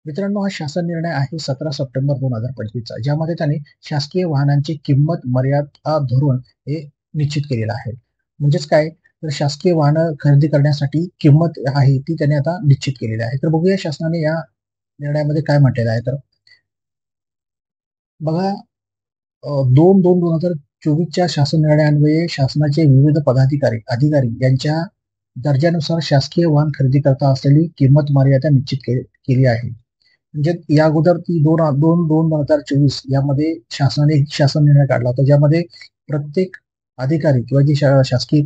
मित्रांनो, हा शासन निर्णय आहे 17 सप्टेंबर 2025 चा, ज्यामध्ये त्यांनी शासकीय वाहनांची किंमत मर्यादा धोरण हे निश्चित केलेलं आहे. म्हणजेच काय, तर शासकीय वाहनं खरेदी करण्यासाठी किंमत आहे ती त्यांनी आता निश्चित केलेली आहे. तर बघूया शासनाने या निर्णयामध्ये काय म्हटलेलं आहे. तर बघा, 2/2/2024च्या शासन निर्णयान्वये शासनाचे विविध अधिकारी यांच्या दर्जानुसार शासकीय वाहन खरेदी करता असलेली किंमत मर्यादा निश्चित केली आहे. म्हणजे या अगोदर ती 2/2/2024 यामध्ये शासनाने एक शासन निर्णय काढला होता, ज्यामध्ये प्रत्येक अधिकारी किंवा जे शासकीय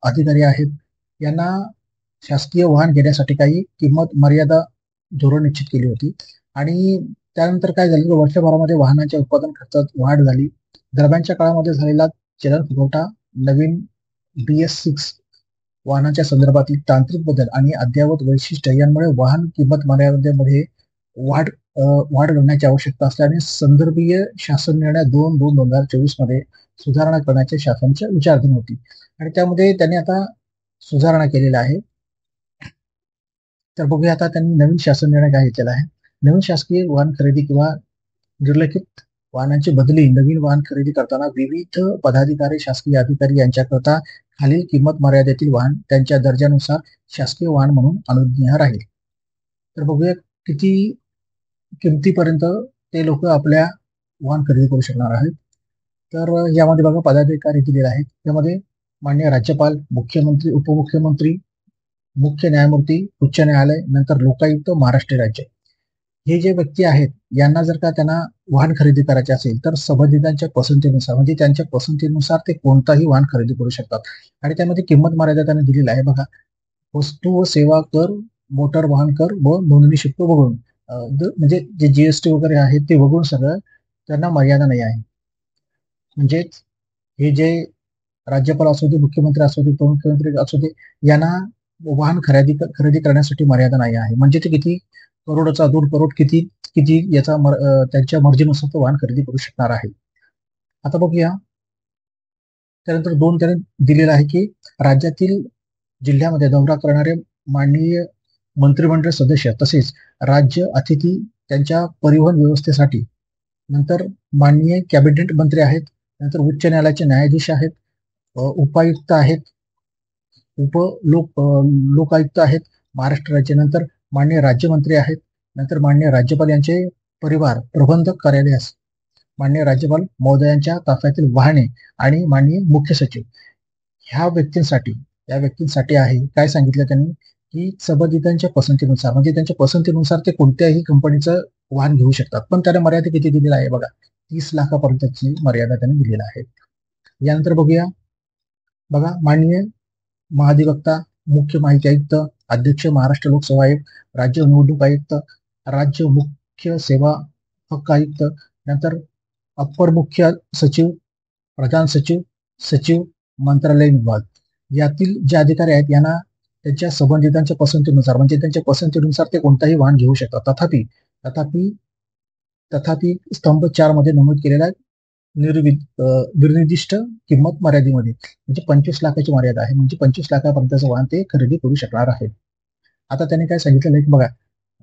अधिकारी आहेत यांना शासकीय वाहन घेण्यासाठी काही किंमत मर्यादा धोरण निश्चित केली होती. आणि त्यानंतर काय झालं, वर्षभरामध्ये वाहनांच्या उत्पादन खर्चात वाढ झाली. दरम्यानच्या काळामध्ये झालेला चलन फुगवटा, नवीन BS6 वाहनाच्या संदर्भातील तांत्रिक बदल आणि अद्ययावत वैशिष्ट्य यांमुळे वाहन किंमत मर्यादेमध्ये वाढ वाढ करण्याची आवश्यकता असल्याने संदर्भीय शासन निर्णय 2/2/2024 मध्ये सुधारणा करण्याचे शासनाच्या विचाराधीन होती. आणि त्यामध्ये त्यांनी आता सुधारणा केलेल्या आहे. तर बघूया आता त्यांनी नवीन शासन निर्णय काय केला आहे. नवीन शासकीय वाहन खरेदी किंवा निर्लखित वाहनांची बदली नवीन वाहन खरेदी करताना विविध पदाधिकारी, शासकीय अधिकारी यांच्याकरता खालील किंमत मर्यादेतील वाहन त्यांच्या दर्जानुसार शासकीय वाहन म्हणून अनुज्ञेय राहील. तर बघूया किती किमतीपर्यंत ते लोक आपल्या वाहन खरेदी करू शकणार आहेत. तर यामध्ये बघा, पदाधिकारी दिलेले आहेत. त्यामध्ये माननीय राज्यपाल, मुख्यमंत्री, उपमुख्यमंत्री, मुख्य न्यायमूर्ती, उच्च न्यायालय, नंतर लोकायुक्त, महाराष्ट्र राज्य, हे जे व्यक्ती आहेत यांना जर का त्यांना वाहन खरेदी करायचे असेल तर संबंधितांच्या पसंतीनुसार, म्हणजे त्यांच्या पसंतीनुसार ते कोणताही वाहन खरेदी करू शकतात. आणि त्यामध्ये किंमत मर्यादा त्यांनी दिलेला आहे. बघा, वस्तू व सेवा कर, मोटर वाहन कर व नोंदणी शुल्क वगळून, म्हणजे जे GST वगैरे आहे ते वगळून सगळं त्यांना मर्यादा नाही आहे. म्हणजेच हे जे राज्यपाल असू दे, मुख्यमंत्री असू दे, उपमुख्यमंत्री असू दे, यांना वाहन खरेदी करण्यासाठी मर्यादा नाही आहे. म्हणजे ते किती करोडचा 2 करोड किती किती याचा त्यांच्या मर्जीनुसार तो वाहन खरेदी करू शकणार आहे. आता बघूया, त्यानंतर 2 त्याने दिलेला आहे की राज्यातील जिल्ह्यामध्ये दौरा करणारे माननीय मंत्रिमंडळ सदस्य तसेच राज्य अतिथी त्यांच्या परिवहन व्यवस्थेसाठी, नंतर माननीय कॅबिनेट मंत्री आहेत, नंतर उच्च न्यायालयाचे न्यायाधीश आहेत, उपायुक्त आहेत, लोकायुक्त आहेत महाराष्ट्र राज्य, नंतर माननीय राज्यमंत्री आहेत, नंतर माननीय राज्यपाल यांचे परिवार प्रबंधक कार्यालयास माननीय राज्यपाल महोदयांच्या ताफ्यातील वाहने आणि माननीय मुख्य सचिव ह्या व्यक्तींसाठी आहे. काय सांगितलं त्यांनी की संबंधितांच्या पसंतीनुसार, म्हणजे त्यांच्या पसंतीनुसार ते कोणत्याही कंपनीचं वाहन घेऊ शकतात. पण त्याला मर्यादा किती दिलेला आहे बघा, 30 लाखापर्यंतची मर्यादा त्यांनी दिलेला आहे. यानंतर बघूया, बघा, माननीय महाधिवक्ता, मुख्य माहिती आयुक्त, अध्यक्ष महाराष्ट्र लोकसेवा आयोग, राज्य निवडणूक आयुक्त, राज्य मुख्य सेवा हक्क आयुक्त, नंतर अप्पर मुख्य सचिव, प्रधान सचिव, सचिव, मंत्रालय विभाग यातील जे अधिकारी आहेत यांना त्यांच्या संबंधितांच्या पसंतीनुसार, म्हणजे त्यांच्या पसंतीनुसार ते कोणताही वाहन घेऊ शकतात. तथापि तथापि तथापि स्तंभ 4 मध्ये नमूद केलेल्या निर्दिष्ट किंमत मर्यादेमध्ये, म्हणजे 25 लाखाची मर्यादा आहे. म्हणजे 25 लाखापर्यंतचं वाहन ते खरेदी करू शकणार आहे. आता त्यांनी काय सांगितलेलं आहे की बघा,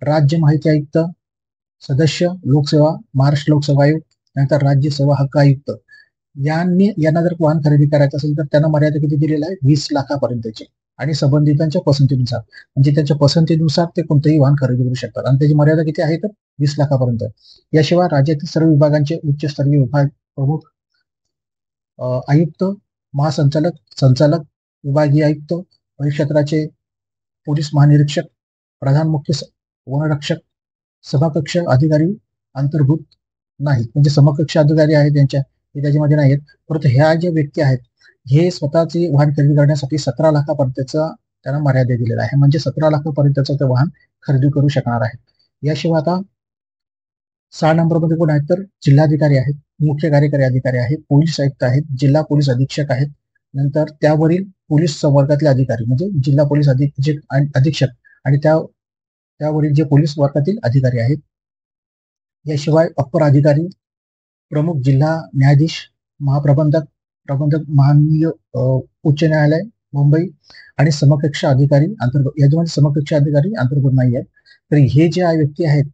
राज्य माहिती आयुक्त, सदस्य लोकसेवा, महाराष्ट्र लोकसेवा आयोग, नंतर राज्य सेवा हक्क आयुक्त यांना जर वाहन खरेदी करायचं असेल तर त्यांना मर्यादा किती दिलेला आहे, 20 लाखापर्यंतची. आणि संबंधितांच्या पसंतीनुसार, म्हणजे त्यांच्या पसंतीनुसार ते कोणतेही वाहन खरेदी करू शकतात. आणि त्याची मर्यादा किती आहे तर 20 लाखापर्यंत. याशिवाय राज्यातील सर्व विभागांचे उच्चस्तरीय विभाग प्रमुख, आयुक्त, महासंचालक, संचालक, विभागीय आयुक्त, परिक्षेत्राचे पोलीस महानिरीक्षक, प्रधान मुख्य वनरक्षक, समकक्ष अधिकारी अंतर्भूत नाहीत. म्हणजे समकक्ष अधिकारी आहेत त्यांच्या, हे त्याच्यामध्ये नाहीत. परंतु ह्या ज्या व्यक्ती आहेत हे स्वतःची वाहन खरेदी करण्यासाठी 17 लाखापर्यंतचा त्यांना मर्यादा दिलेला आहे. म्हणजे 17 लाखापर्यंतचं ते वाहन खरेदी करू शकणार आहे. याशिवाय आता 6 नंबरमध्ये कोण आहेत तर जिल्हाधिकारी आहेत, मुख्य कार्यकारी अधिकारी आहेत, पोलीस आयुक्त आहेत, जिल्हा पोलीस अधीक्षक आहेत, नंतर त्यावरील पोलीस संवर्गातले अधिकारी, म्हणजे जिल्हा पोलीस अधीक्षक आणि त्यावरील जे पोलीस वर्गातील अधिकारी आहेत. याशिवाय अप्पर अधिकारी, प्रमुख जिल्हा न्यायाधीश, महाप्रबंधक, माननीय उच्च न्यायालय मुंबई आणि समकक्ष अधिकारी अंतर्गत, याच्यामध्ये समकक्ष अधिकारी अंतर्गत नाही आहेत. तर हे जे व्यक्ती आहेत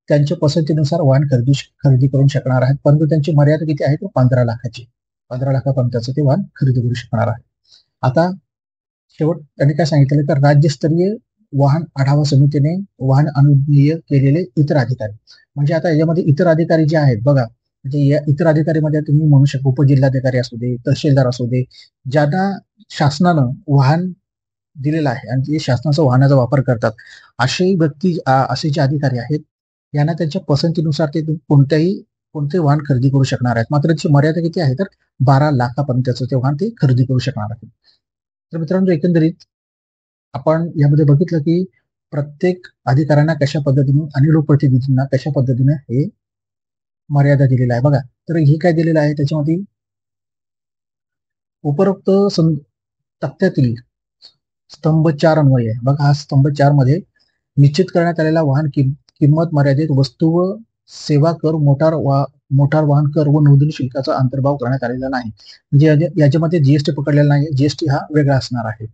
त्यांच्या पसंतीनुसार वाहन खरेदी करू शकणार आहेत, परंतु त्यांची मर्यादा किती आहे तर 15 लाखाची. 15 लाखापर्यंतचं ते वाहन खरेदी करू शकणार आहे. आता शेवट त्यांनी काय सांगितलं तर राज्यस्तरीय वाहन आढावा समितीने वाहन अनुज्ञेय केलेले इतर अधिकारी, म्हणजे आता याच्यामध्ये इतर अधिकारी जे आहेत बघा, म्हणजे या इतर अधिकारीमध्ये तुम्ही म्हणू शकता उपजिल्हाधिकारी असू दे, तहसीलदार असू दे, ज्यांना शासनानं वाहन दिलेलं आहे आणि जे शासनाचा वाहनाचा वापर करतात, असे व्यक्ती असे जे अधिकारी आहेत यांना त्यांच्या पसंतीनुसार ते कोणते वाहन खरेदी करू शकणार आहेत. मात्र त्याची मर्यादा किती आहे तर 12 लाखापर्यंतचं ते वाहन ते खरेदी करू शकणार आहेत. तर मित्रांनो, एकंदरीत आपण यामध्ये बघितलं की प्रत्येक अधिकाऱ्यांना कशा पद्धतीने आणि लोकप्रतिनिधींना कशा पद्धतीने हे मर्यादा दिलेला आहे बघा. तर हे काय दिलेलं आहे त्याच्यामध्ये उपरोक्त तक्त्यातील स्तंभ 4 अन्वये बघा. हा स्तंभ 4 मध्ये निश्चित करण्यात आलेला वाहन किंमत मर्यादित वस्तू व सेवा कर, मोटार वाहन कर व नोंदणी शुल्काचा अंतर्भाव करण्यात आलेला नाही. म्हणजे याच्यामध्ये जीएसटी पकडलेला नाही, जीएसटी हा वेगळा असणार आहे.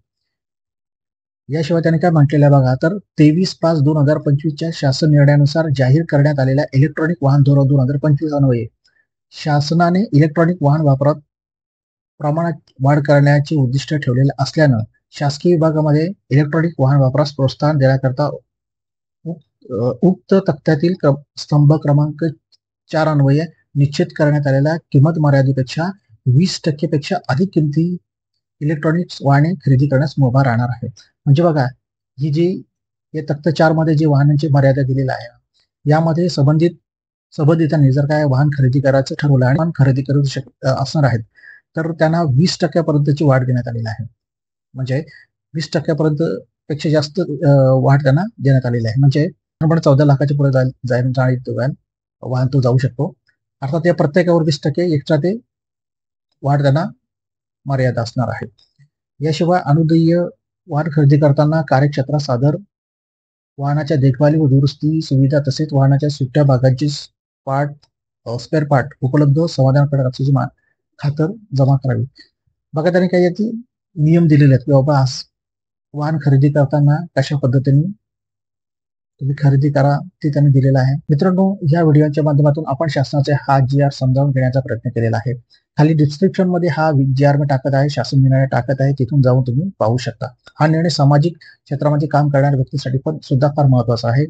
याशिवाय त्याने काय म्हटलेलं आहे बघा, तर 23/5/2025 शासन निर्णयानुसार जाहीर करण्यात आलेल्या इलेक्ट्रॉनिक वाहन धोरण 2025 अन्वये शासनाने इलेक्ट्रॉनिक वाहन वापरात प्रमाणात वाढ करण्याचे उद्दिष्ट ठेवलेले असल्यानं शासकीय विभागामध्ये इलेक्ट्रॉनिक वाहन वापरास प्रोत्साहन देण्याकरता उक्त तक्त्यातील स्तंभ क्रमांक 4 अन्वये निश्चित करण्यात आलेल्या किंमत मर्यादेपेक्षा 20% पेक्षा अधिक किमती इलेक्ट्रॉनिक्स वाहने खरेदी करण्यास मुभा राहणार आहे. म्हणजे बघा, ही जी या तक्ता 4 मध्ये जे वाहनांची मर्यादा दिलेला आहे, यामध्ये संबंधितांनी जर काय वाहन खरेदी करायचं ठरवलं आणि वाहन खरेदी करू असणार आहेत तर त्यांना 20% पर्यंतची वाढ देण्यात आलेली आहे. म्हणजे 20% पर्यंत पेक्षा जास्त वाढ त्यांना देण्यात आलेली आहे. म्हणजे 14 लाखाच्या पुढे वाहन तो जाऊ शकतो. अर्थात या प्रत्येकावर 20% एक्स्ट्रा ते वाढ त्यांना मर्यादा असणार आहे. याशिवाय अनुदेय वाहन खरेदी करताना कार्यक्षेत्रात सादर वाहनाच्या देखभाली व दुरुस्ती सुविधा तसेच वाहनाच्या सुट्ट्या भागांची स्पेअर पार्ट उपलब्ध समाधानकारक असल्याची खातर जमा करावी. बघा, त्यांनी काही याचे नियम दिलेले आहेत की बाबा वाहन खरेदी करताना कशा पद्धतीने तुम्ही खरेदी करा ते त्यांनी दिलेलं आहे. मित्रांनो, या व्हिडिओच्या माध्यमातून आपण शासनाचे हा GR समजावून घेण्याचा प्रयत्न केलेला आहे. खाली डिस्क्रिप्शन मध्ये हा GR मी टाकत आहे, शासन निर्णय टाकत आहे, तिथून जाऊन तुम्ही पाहू शकता. हा निर्णय सामाजिक क्षेत्रामध्ये काम करणाऱ्या व्यक्तीसाठी पण सुद्धा फार महत्वाचा आहे.